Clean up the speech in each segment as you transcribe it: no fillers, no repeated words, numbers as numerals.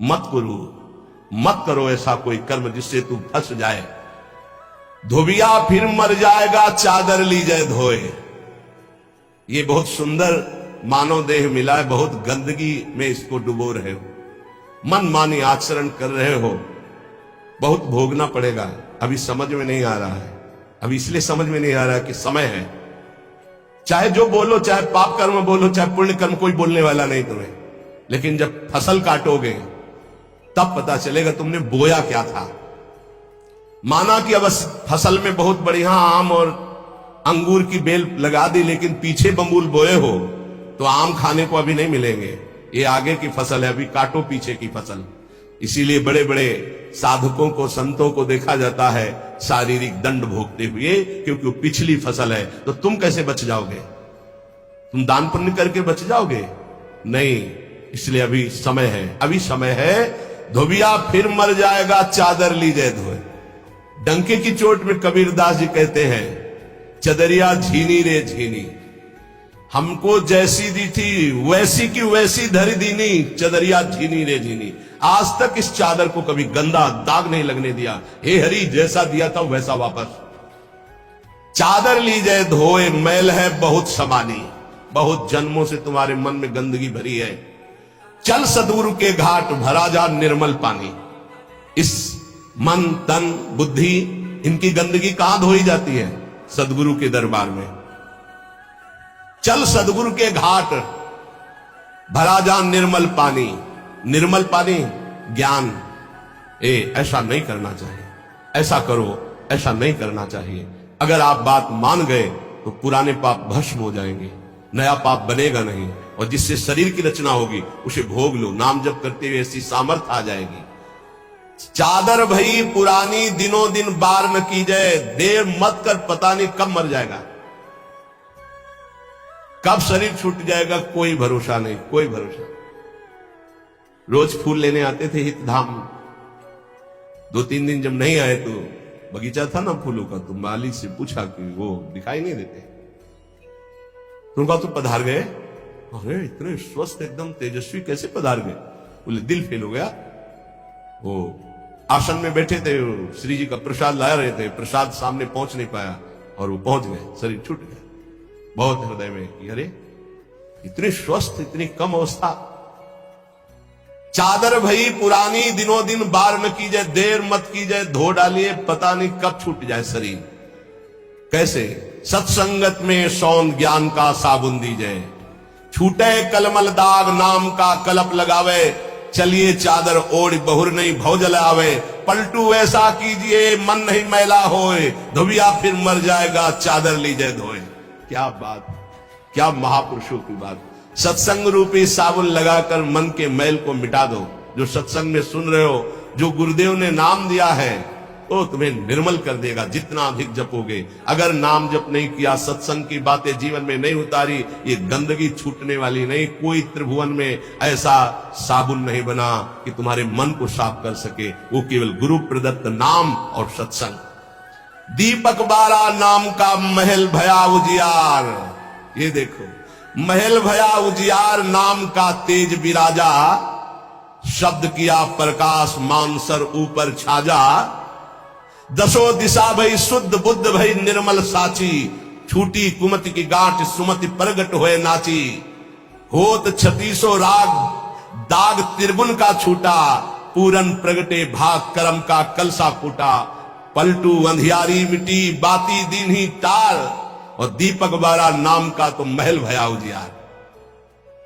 मत करो, मत करो ऐसा कोई कर्म जिससे तू फंस जाए। धोबिया फिर मर जाएगा चादर लीजिए धोए। ये बहुत सुंदर मानव देह मिला है, बहुत गंदगी में इसको डुबो रहे हो, मन मानी आचरण कर रहे हो, बहुत भोगना पड़ेगा। अभी समझ में नहीं आ रहा है, अभी इसलिए समझ में नहीं आ रहा है कि समय है। चाहे जो बोलो, चाहे पाप कर्म बोलो, चाहे पुण्य कर्म, कोई बोलने वाला नहीं तुम्हें, लेकिन जब फसल काटोगे तब पता चलेगा तुमने बोया क्या था। माना कि अब फसल में बहुत बढ़िया आम और अंगूर की बेल लगा दी, लेकिन पीछे बम्बूल बोए हो तो आम खाने को अभी नहीं मिलेंगे। ये आगे की फसल है, अभी काटो पीछे की फसल। इसीलिए बड़े बड़े साधकों को, संतों को देखा जाता है शारीरिक दंड भोगते हुए, क्योंकि वो पिछली फसल है। तो तुम कैसे बच जाओगे? तुम दान पुण्य करके बच जाओगे? नहीं। इसलिए अभी समय है, अभी समय है। धोबिया फिर मर जाएगा चादर लीजिए धोए। डंके की चोट में कबीरदास जी कहते हैं, चदरिया झीनी रे झीनी, हमको जैसी दी थी वैसी की वैसी धरी दीनी, चदरिया झीनी रे झीनी। आज तक इस चादर को कभी गंदा दाग नहीं लगने दिया। हे हरि, जैसा दिया था वैसा वापस। चादर लीजिए धोए, मैल है बहुत समानी, बहुत जन्मों से तुम्हारे मन में गंदगी भरी है। चल सदगुरु के घाट, भरा जा निर्मल पानी। इस मन तन बुद्धि, इनकी गंदगी कहां धोई जाती है? सदगुरु के दरबार में। चल सदगुरु के घाट, भरा जा निर्मल पानी। निर्मल पानी ज्ञान। ऐसा नहीं करना चाहिए, ऐसा करो, ऐसा नहीं करना चाहिए। अगर आप बात मान गए तो पुराने पाप भस्म हो जाएंगे, नया पाप बनेगा नहीं, और जिससे शरीर की रचना होगी उसे भोग लो। नाम जप करते हुए ऐसी सामर्थ आ जाएगी। चादर भई पुरानी, दिनों दिन बार न की जाए। देर मत कर, पता नहीं कब मर जाएगा, कब शरीर छूट जाएगा, कोई भरोसा नहीं, कोई भरोसा। रोज फूल लेने आते थे हित धाम, 2-3 दिन जब नहीं आए तो बगीचा था ना फूलों का, तो माली से पूछा कि वो दिखाई नहीं देते। तो उनका तो पधार गए। अरे इतने स्वस्थ एकदम तेजस्वी कैसे पधार गए? बोले दिल फेल हो गया। वो आसन में बैठे थे, श्री जी का प्रसाद ला रहे थे, प्रसाद सामने पहुंच नहीं पाया और वो पहुंच गए, शरीर छूट गया। बहुत हृदय में कि अरे इतने स्वस्थ, इतनी कम अवस्था। चादर भई पुरानी, दिनों दिन बार न की जाए। देर मत की जाए, धो डालिए, पता नहीं कब छूट जाए शरीर। कैसे? सत्संगत में सौंद ज्ञान का साबुन दीजिए। छूटे कलमल दाग, नाम का कलप लगावे। चलिए चादर ओढ़, बहुर नहीं भव जलावे। पलटू ऐसा कीजिए, मन नहीं मैला होए। धोबिया फिर मर जाएगा चादर लीजिए धोए। क्या बात, क्या महापुरुषों की बात। सत्संग रूपी साबुन लगाकर मन के मैल को मिटा दो। जो सत्संग में सुन रहे हो, जो गुरुदेव ने नाम दिया है, वो तुम्हें निर्मल कर देगा जितना अधिक जपोगे। अगर नाम जप नहीं किया, सत्संग की बातें जीवन में नहीं उतारी, ये गंदगी छूटने वाली नहीं। कोई त्रिभुवन में ऐसा साबुन नहीं बना कि तुम्हारे मन को साफ कर सके। वो केवल गुरु प्रदत्त नाम और सत्संग। दीपक बारा नाम का महल भया उजियार। ये देखो, महल भया उजियार, नाम का तेज विराजा। शब्द किया प्रकाश, मानसर ऊपर छाजा। दसो दिशा भई शुद्ध, बुद्ध भई निर्मल साची। छूटी कुमति की गांठ, सुमति प्रगट होए नाची। होत 36 राग, दाग त्रिगुण का छूटा। पूरन प्रगटे भाग, करम का कलसा फूटा। पलटू अंधियारी मिटी, बाती दिन ही टाल। और दीपक बारा नाम का तो महल भया उजियार।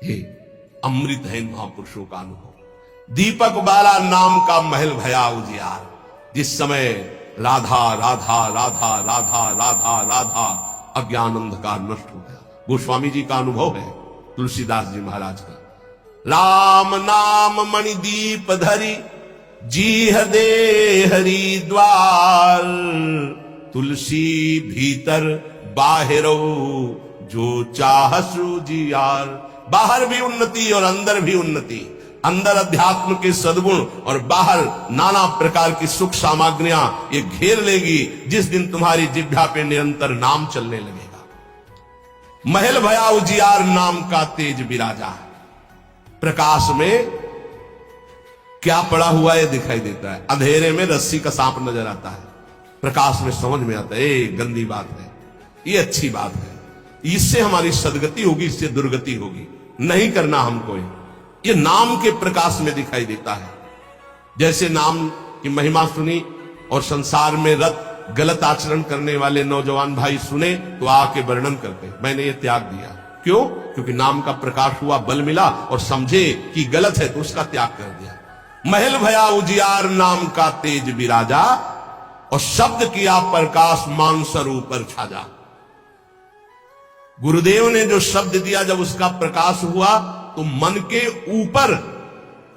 ये अमृत है महापुरुषों का अनुभव। दीपक बारा नाम का महल भया उजियार। जिस समय राधा राधा राधा राधा राधा राधा अज्ञान अंधकार नष्ट हो गया। गोस्वामी जी का अनुभव है, तुलसीदास जी महाराज का। राम नाम मणिदीप धरी, जीह दे हरिद्वार। तुलसी भीतर बाहरो, जो चाह सुजियार। बाहर भी उन्नति और अंदर भी उन्नति। अंदर अध्यात्म के सद्गुण और बाहर नाना प्रकार की सुख सामग्रियां ये घेर लेगी जिस दिन तुम्हारी जिह्वा पे निरंतर नाम चलने लगेगा। महल भया उजियार, नाम का तेज विराजा। प्रकाश में क्या पड़ा हुआ है दिखाई देता है, अंधेरे में रस्सी का सांप नजर आता है, प्रकाश में समझ में आता है ये गंदी बात है, ये अच्छी बात है, इससे हमारी सदगति होगी, इससे दुर्गति होगी, नहीं करना हमको। ये नाम के प्रकाश में दिखाई देता है। जैसे नाम की महिमा सुनी और संसार में रत गलत आचरण करने वाले नौजवान भाई सुने तो आके वर्णन करते, मैंने ये त्याग दिया। क्यों? क्योंकि नाम का प्रकाश हुआ, बल मिला और समझे कि गलत है तो उसका त्याग कर दिया। महल भया उजियार नाम का तेज विराजा, और शब्द किया प्रकाश मानसर ऊपर छाजा। गुरुदेव ने जो शब्द दिया, जब उसका प्रकाश हुआ तो मन के ऊपर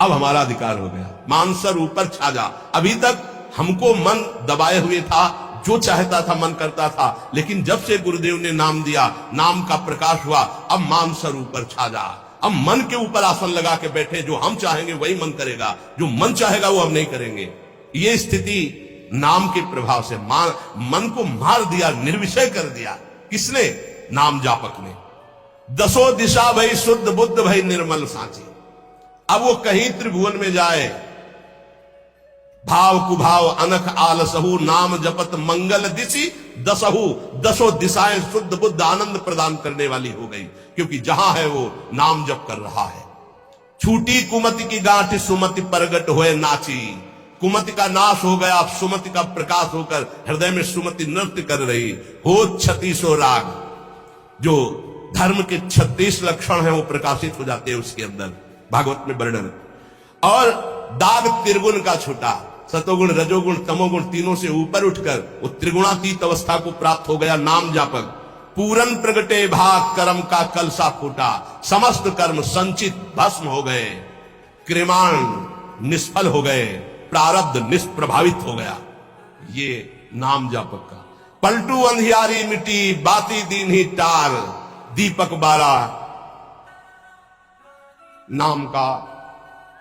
अब हमारा अधिकार हो गया, मानसर ऊपर छाजा। अभी तक हमको मन दबाए हुए था, जो चाहता था मन करता था, लेकिन जब से गुरुदेव ने नाम दिया, नाम का प्रकाश हुआ, अब मानसर ऊपर छाजा। अब मन के ऊपर आसन लगा के बैठे, जो हम चाहेंगे वही मन करेगा, जो मन चाहेगा वो हम नहीं करेंगे। ये स्थिति नाम के प्रभाव से मन को मार दिया, निर्विषय कर दिया। किसने? नाम जापक ने। दसों दिशा भई शुद्ध बुद्ध भई निर्मल सांची। अब वो कहीं त्रिभुवन में जाए, भाव कुभाव अनख आलसहु नाम जपत मंगल दिशि दसहु, दसों दिशाएं शुद्ध बुद्ध आनंद प्रदान करने वाली हो गई, क्योंकि जहां है वो नाम जप कर रहा है। छूटी कुमति की गांठ सुमति प्रगट होए नाची। कुमति का नाश हो गया, अब सुमति का प्रकाश होकर हृदय में सुमति नृत्य कर रही। हो 36 राग, जो धर्म के 36 लक्षण हैं वो प्रकाशित हो जाते हैं उसके अंदर, भागवत में वर्णन। और दाग त्रिगुण का छूटा, सतोगुण रजोगुण तमोगुण तीनों से ऊपर उठकर वो त्रिगुणातीत अवस्था को प्राप्त हो गया नाम जापक। पूरन प्रगटे भाग कर्म का कलसा फूटा, समस्त कर्म संचित भस्म हो गए, क्रिमाण निष्फल हो गए, प्रारब्ध निष्प्रभावित हो गया। ये नाम जापक का। पलटू अंधियारी मिट्टी बाती दीन ही टार, दीपक बारा। नाम का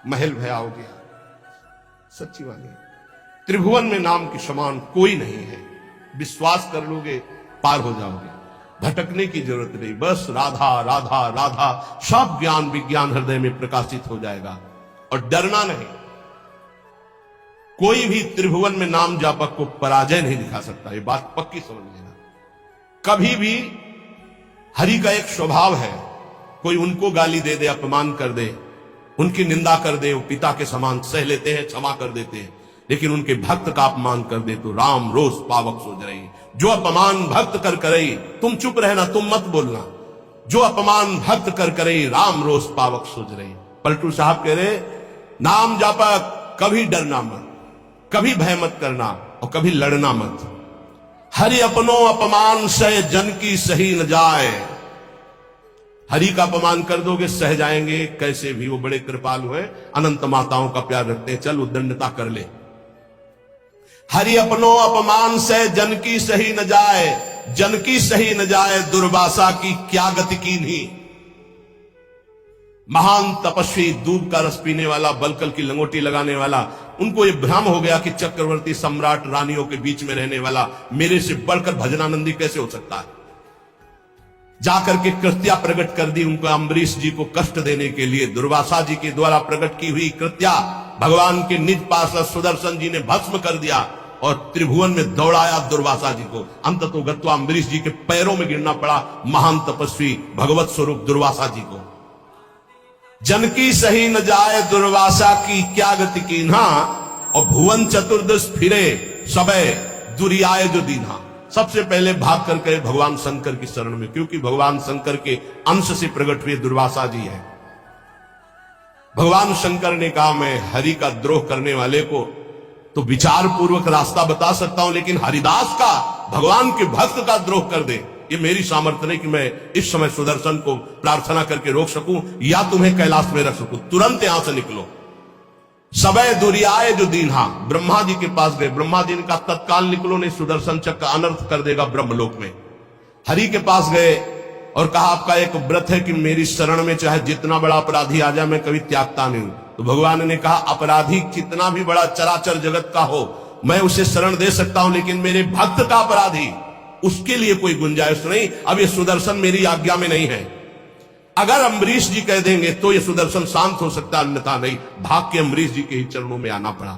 महल भया हो गया। सच्ची वाली त्रिभुवन में नाम के समान कोई नहीं है। विश्वास कर लोगे पार हो जाओगे, भटकने की जरूरत नहीं। बस राधा राधा राधा, सब ज्ञान विज्ञान हृदय में प्रकाशित हो जाएगा। और डरना नहीं, कोई भी त्रिभुवन में नाम जापक को पराजय नहीं दिखा सकता। ये बात पक्की समझ लेना। कभी भी हरि का एक स्वभाव है, कोई उनको गाली दे दे, अपमान कर दे, उनकी निंदा कर दे, वो पिता के समान सह लेते हैं, क्षमा कर देते हैं। लेकिन उनके भक्त का अपमान कर दे तो राम रोष पावक सोच रही। जो अपमान भक्त कर करई, तुम चुप रहना, तुम मत बोलना। जो अपमान भक्त कर करई, राम रोष पावक सोच रही। पलटू साहब कह रहे, नाम जापक कभी डरना मत, कभी भय मत करना और कभी लड़ना मत। हरि अपनो अपमान सह जन की सही न जाए। हरि का अपमान कर दोगे सह जाएंगे कैसे भी, वो बड़े कृपालु हैं, अनंत माताओं का प्यार रखते हैं, चल उद्दंडता कर ले। हरि अपनो अपमान से जन की सही न जाए, जन की सही न जाए, दुर्वासा की क्या गति की नहीं। महान तपस्वी, दूब का रस पीने वाला, बलकल की लंगोटी लगाने वाला, उनको यह भ्रम हो गया कि चक्रवर्ती सम्राट रानियों के बीच में रहने वाला मेरे से बढ़कर भजनानंदी कैसे हो सकता है। जाकर के कृत्या प्रकट कर दी उनको, अम्बरीश जी को कष्ट देने के लिए दुर्वासा जी के द्वारा प्रकट की हुई कृत्या भगवान के निज पार्षद सुदर्शन जी ने भस्म कर दिया और त्रिभुवन में दौड़ाया दुर्वासा जी को। अंततो गत्वा अम्बरीश जी के पैरों में गिरना पड़ा महान तपस्वी भगवत स्वरूप दुर्वासा जी को। जन की सही न जाए दुर्वासा की क्या गति कीन्हा, और भुवन चतुर्दश फिरे सबे दुरियाए जो दीन्हा। सबसे पहले भाग करके भगवान शंकर की शरण में, क्योंकि भगवान शंकर के अंश से प्रकट हुए दुर्वासा जी है। भगवान शंकर ने कहा, मैं हरि का द्रोह करने वाले को तो विचार पूर्वक रास्ता बता सकता हूं, लेकिन हरिदास का, भगवान के भक्त का द्रोह कर दे, ये मेरी सामर्थ्य नहीं कि मैं इस समय सुदर्शन को प्रार्थना करके रोक सकूं या तुम्हें कैलाश में रख सकूं। तुरंत यहां से निकलो। सबे दुरियाए जो दीन्हा, ब्रह्मा जी के पास गए। ब्रह्मा जी ने कहा तत्काल निकलो, नहीं सुदर्शन चक्र अनर्थ कर देगा ब्रह्मलोक में। हरि के पास गए और कहा आपका एक व्रत है कि मेरी शरण में चाहे जितना बड़ा अपराधी आ जाए मैं कभी त्यागता नहीं हूं। तो भगवान ने कहा अपराधी कितना भी बड़ा चराचर जगत का हो मैं उसे शरण दे सकता हूं, लेकिन मेरे भक्त का अपराधी, उसके लिए कोई गुंजाइश नहीं। अब ये सुदर्शन मेरी आज्ञा में नहीं है। अगर अम्बरीश जी कह देंगे तो ये सुदर्शन शांत हो सकता, अन्यथा नहीं। भाग के अम्बरीश जी के ही चरणों में आना पड़ा।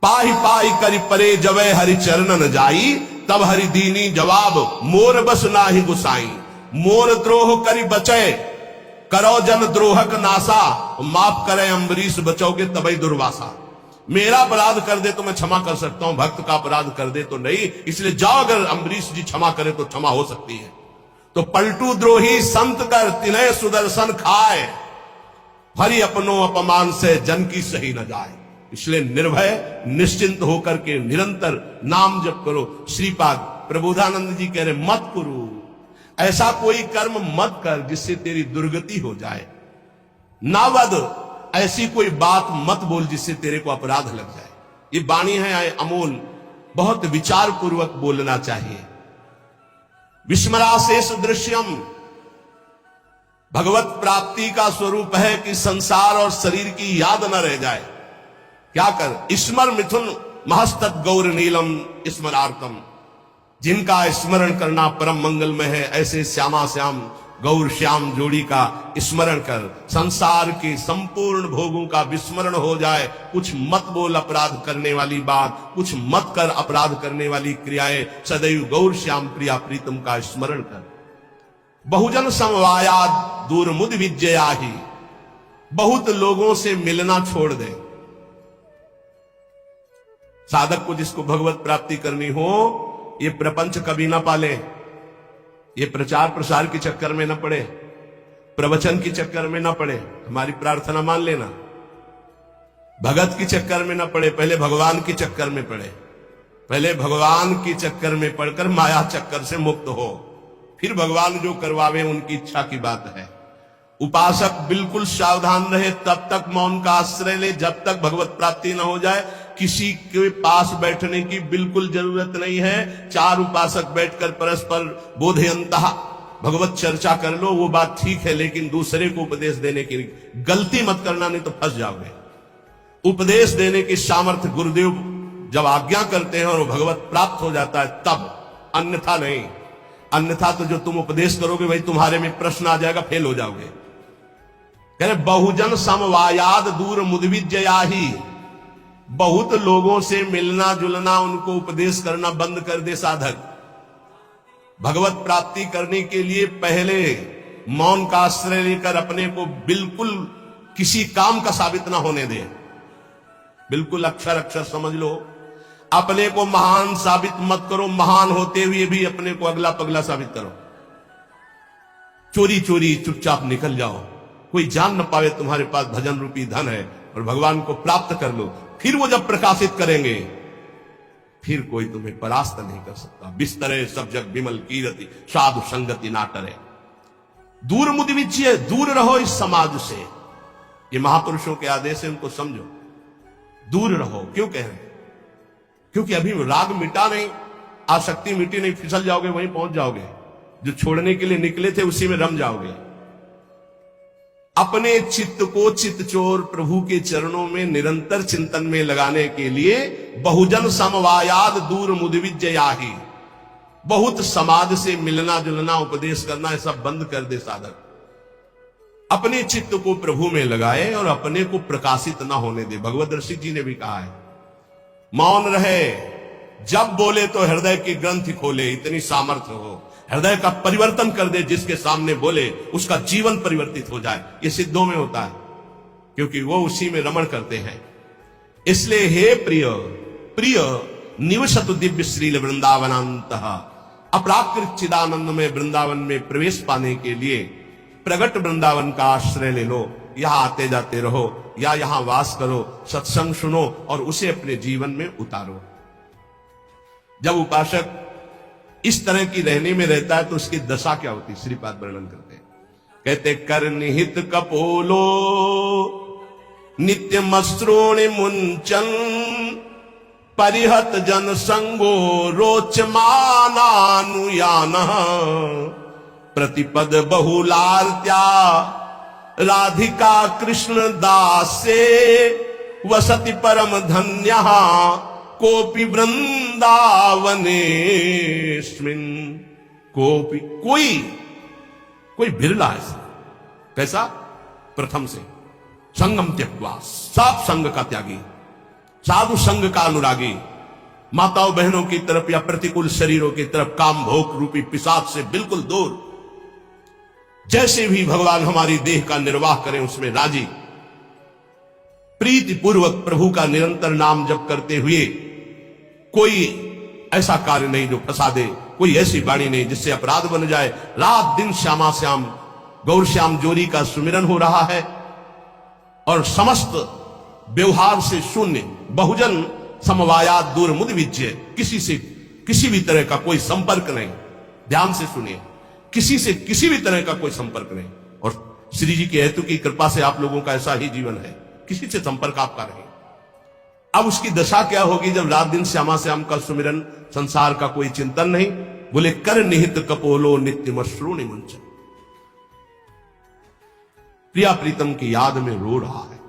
पाही पाही करी परे जवे हरि चरण न जाई, तब हरि दीनी जवाब मोर बस नाही गुसाई। मोर द्रोह करी बचे करो जन द्रोहक नासा, माफ करे अम्बरीश बचोगे तबई दुर्वासा। मेरा अपराध कर दे तो मैं क्षमा कर सकता हूं, भक्त का अपराध कर दे तो नहीं। इसलिए जाओ, अगर अम्बरीश जी क्षमा करे तो क्षमा हो सकती है। तो पलटू द्रोही संत कर तिनय सुदर्शन खाए, हरि अपनो अपमान से जन की सही न जाए। इसलिए निर्भय निश्चिंत होकर के निरंतर नाम जप करो। श्रीपाद प्रबोधानंद जी कह रहे मत करो, ऐसा कोई कर्म मत कर जिससे तेरी दुर्गति हो जाए। नावद, ऐसी कोई बात मत बोल जिससे तेरे को अपराध लग जाए। ये वाणी है अमोल, बहुत विचार पूर्वक बोलना चाहिए। विस्मराशेष दृश्यम, भगवत प्राप्ति का स्वरूप है कि संसार और शरीर की याद न रह जाए। क्या कर, स्मर मिथुन महस्तत् गौर नीलम स्मरार्थम। जिनका स्मरण करना परम मंगलमय है, ऐसे श्यामा श्याम गौर श्याम जोड़ी का स्मरण कर। संसार के संपूर्ण भोगों का विस्मरण हो जाए। कुछ मत बोल अपराध करने वाली बात, कुछ मत कर अपराध करने वाली क्रियाएं। सदैव गौर श्याम प्रिया प्रीतम का स्मरण कर। बहुजन समवायाद दूर मुद विजयाही, बहुत लोगों से मिलना छोड़ दे। साधक को जिसको भगवत प्राप्ति करनी हो, ये प्रपंच कभी ना पाले, ये प्रचार प्रसार के चक्कर में ना पड़े, प्रवचन के चक्कर में ना पड़े। हमारी प्रार्थना मान लेना, भगत के चक्कर में ना पड़े, पहले भगवान के चक्कर में पड़े। पहले भगवान के चक्कर में पड़कर माया चक्कर से मुक्त हो, फिर भगवान जो करवावे उनकी इच्छा की बात है। उपासक बिल्कुल सावधान रहे, तब तक मौन का आश्रय ले जब तक भगवत प्राप्ति न हो जाए। किसी के पास बैठने की बिल्कुल जरूरत नहीं है। चार उपासक बैठकर परस्पर बोधयंतः भगवत चर्चा कर लो, वो बात ठीक है, लेकिन दूसरे को उपदेश देने की गलती मत करना, नहीं तो फंस जाओगे। उपदेश देने की सामर्थ्य गुरुदेव जब आज्ञा करते हैं और वो भगवत प्राप्त हो जाता है तब, अन्यथा नहीं। अन्यथा तो जो तुम उपदेश करोगे भाई तुम्हारे में प्रश्न आ जाएगा, फेल हो जाओगे। कह रहे बहुजन समवायाद दूर मुदविजयाही, बहुत लोगों से मिलना जुलना, उनको उपदेश करना बंद कर दे साधक। भगवत प्राप्ति करने के लिए पहले मौन का आश्रय लेकर अपने को बिल्कुल किसी काम का साबित ना होने दे। बिल्कुल अक्षर अक्षर समझ लो। अपने को महान साबित मत करो, महान होते हुए भी अपने को अगला पगला साबित करो। चोरी चोरी चुपचाप निकल जाओ, कोई जान न पावे तुम्हारे पास भजन रूपी धन है, और भगवान को प्राप्त कर लो। फिर वो जब प्रकाशित करेंगे, फिर कोई तुम्हें परास्त नहीं कर सकता। बिस्तरे सब जग विमल कीरति, साधु संगति ना टरे। दूर मुद विजय, दूर रहो इस समाज से। ये महापुरुषों के आदेश है, उनको समझो। दूर रहो, क्यों कह रहे हैं? क्योंकि अभी राग मिटा नहीं, आसक्ति मिटी नहीं, फिसल जाओगे, वहीं पहुंच जाओगे। जो छोड़ने के लिए निकले थे उसी में रम जाओगे। अपने चित्त को चित्तचोर प्रभु के चरणों में निरंतर चिंतन में लगाने के लिए बहुजन समवायाद दूर मुदविजयाही, बहुत समाज से मिलना जुलना उपदेश करना ये सब बंद कर दे साधक। अपने चित्त को प्रभु में लगाए और अपने को प्रकाशित ना होने दे। भगवत ऋषि जी ने भी कहा है, मौन रहे, जब बोले तो हृदय की ग्रंथि खोले, इतनी सामर्थ्य हो। हृदय का परिवर्तन कर दे, जिसके सामने बोले उसका जीवन परिवर्तित हो जाए। ये सिद्धों में होता है, क्योंकि वो उसी में रमण करते हैं। इसलिए हे प्रिय प्रिय निवसतु दिव्य श्रील वृंदावनांतः, अपराकृत चिदानंद में वृंदावन में प्रवेश पाने के लिए प्रगट वृंदावन का आश्रय ले लो। यहां आते जाते रहो या यहां वास करो, सत्संग सुनो और उसे अपने जीवन में उतारो। जब उपासक इस तरह की रहने में रहता है तो उसकी दशा क्या होती, श्रीपाद वर्णन करते हैं। कहते कर निहित कपोलो नित्य मस्त्रोणि मुंचन, परिहत जन संगो रोचमानानुयान, प्रतिपद बहुलार्त्या राधिका कृष्ण दासे, वसति परम धन्य कोपि वृंदावनेस्मिन्। कोई बिरला है, कैसा? प्रथम से संगम त्यक्त्वा, सब संग का त्यागी, साधु संग का अनुरागी, माताओं बहनों की तरफ या प्रतिकूल शरीरों की तरफ काम भोग रूपी पिशाच से बिल्कुल दूर। जैसे भी भगवान हमारी देह का निर्वाह करें उसमें राजी, प्रीति पूर्वक प्रभु का निरंतर नाम जप करते हुए कोई ऐसा कार्य नहीं जो फंसा दे, कोई ऐसी वाणी नहीं जिससे अपराध बन जाए। रात दिन श्यामा श्याम गौर श्याम जोरी का सुमिरन हो रहा है और समस्त व्यवहार से शून्य, बहुजन समवायात दूर मुद विज्य, किसी से किसी भी तरह का कोई संपर्क नहीं। ध्यान से सुनिए, किसी से किसी भी तरह का कोई संपर्क नहीं। और श्री जी की हेतु की कृपा से आप लोगों का ऐसा ही जीवन है, किसी से संपर्क आपका नहीं। अब उसकी दशा क्या होगी जब रात दिन श्यामा श्याम का सुमिरन, संसार का कोई चिंतन नहीं। बोले कर निहित कपोलो नित्य मश्रूण मंचन, प्रिया प्रीतम की याद में रो रहा है।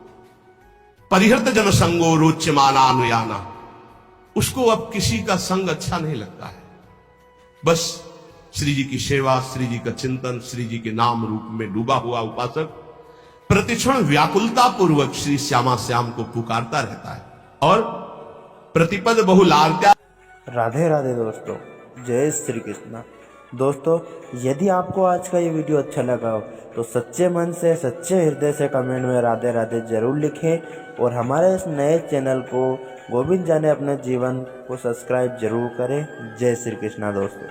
परिहृत जन संगो रोच्यमानानुयाना, उसको अब किसी का संग अच्छा नहीं लगता है। बस श्री जी की सेवा, श्री जी का चिंतन, श्री जी के नाम रूप में डूबा हुआ उपासक प्रतिक्षण व्याकुलता पूर्वक श्री श्यामा श्याम को पुकारता रहता है और प्रतिपद बहुलार्त्या। राधे राधे दोस्तों, जय श्री कृष्णा। दोस्तों, यदि आपको आज का ये वीडियो अच्छा लगा हो तो सच्चे मन से, सच्चे हृदय से कमेंट में राधे राधे जरूर लिखें और हमारे इस नए चैनल को गोविंद जाने अपने जीवन को सब्सक्राइब जरूर करें। जय श्री कृष्णा दोस्तों।